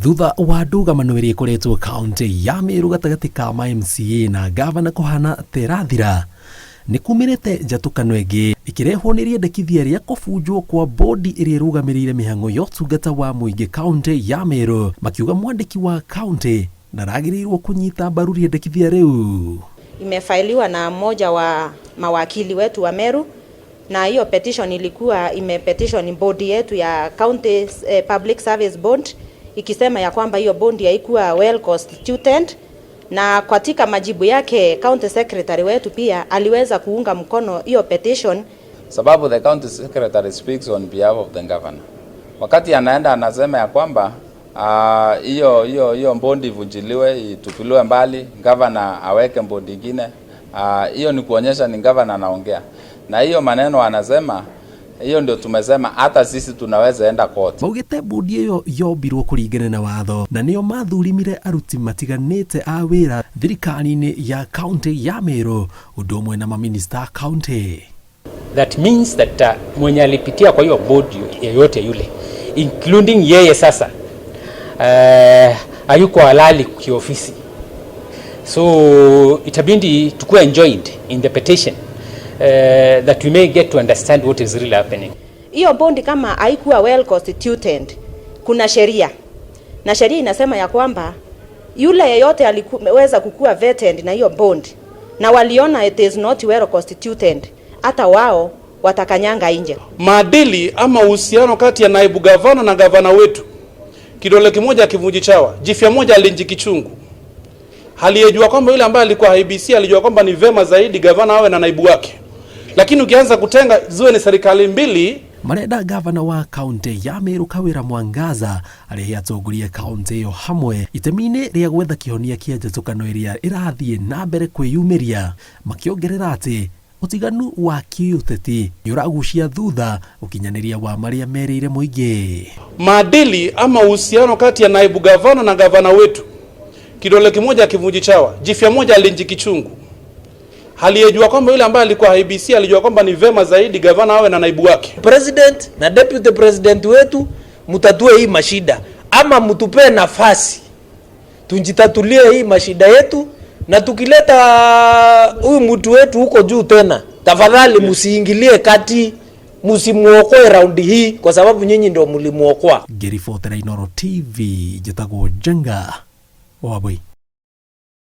Thutha wa ndũgamano ĩrĩa ĩkoretwo kaunti ya Meru gatagatĩ ka Ma-MCA na gavana kũhana terathira, nĩ kumĩrĩte njatũkano ĩngĩ ĩkĩrehwo nĩ rĩendekithia rĩa kũbunjwo kwa mbũndi ĩrĩa ĩrũgamĩrĩire mĩhang'o ya ũtungata wa mũingĩ kaunti ya Meru, makiuga mwandĩki wa kaunti ndaragĩrĩirwo kũnyita mbaru rĩendekithia rĩu. Imefailiwa na mmoja wa mawakili wetu wa Meru, na hiyo petition ilikuwa imepetition bodi yetu ya County Public Service Board, ikisema ya kwamba hiyo bondi haikuwa well constituted, na katika majibu yake county secretary wetu pia aliweza kuunga mkono hiyo petition, sababu the county secretary speaks on behalf of the governor. Wakati anaenda anasema ya kwamba hiyo bondi ivunjiliwe, itupiliwe mbali, governor aweke bondi nyingine, hiyo ni kuonyesha ni governor anaongea. Na hiyo maneno anasema, hiyo ndio tumesema hata sisi tunaweza enda court. Maugite bondi iyo yombirwo kũringana na watho, na nĩo mathurimire aruti matiganĩte a wĩra thirikari-inĩ ya county ya Meru, ũndũ ũmwe na maminista county. That means that mwenye alipitia kwa hiyo board yeyote yule, including yeye sasa, hayuko halali kiofisi. So itabidi tukue enjoined in the petition, that we may get to understand what is really happening. Hiyo bondi kama haikuwa well constituted, kuna sheria, na sheria inasema ya kwamba yule yeyote aliweza kukua vetted na hiyo bondi na waliona it is not well constituted, hata wao watakanyanga nje. Maadili ama uhusiano kati ya naibu gavana na gavana wetu, kidole kimoja kivunji chawa, jifya moja alinji kichungu. Aliyejua kwamba yule ambaye alikuwa IBC alijua kwamba ni vema zaidi gavana awe na naibu wake. Lakini ukianza kutenga ziwe ni serikali mbili. Marenda gavana wa kaunti ya Meru Kawira Mwangaza arĩa atongoria kaunti ĩyo hamwe itemi-inĩ rĩa gwetha kĩhonia kĩa njatũkano ĩrĩa ĩrathiĩ na mbere kwĩyumĩria, makĩongerera atĩ ũtiganu wa kĩũteti nĩ ũragucia thutha ũkinyanĩria wa marĩa merĩire mũingĩ. Maadili ama uhusiano kati ya naibu gavana na gavana wetu, kidole kimoja kivunji chawa, jifya moja alinji kichungu. Aliyejua kwamba yule ambaye alikuwa IBC alijua kwamba ni vema zaidi gavana awe na naibu wake. President na deputy president wetu, mutatue hii mashida ama mtupe nafasi tunjitatulie hii mashida yetu, na tukileta huyu mtu wetu huko juu tena, tafadhali musiingilie kati, musimuokoe raundi hii kwa sababu nyinyi ndio mlimuokoa. Geri Forte Inoro TV, jitagwo Jenga Wabui.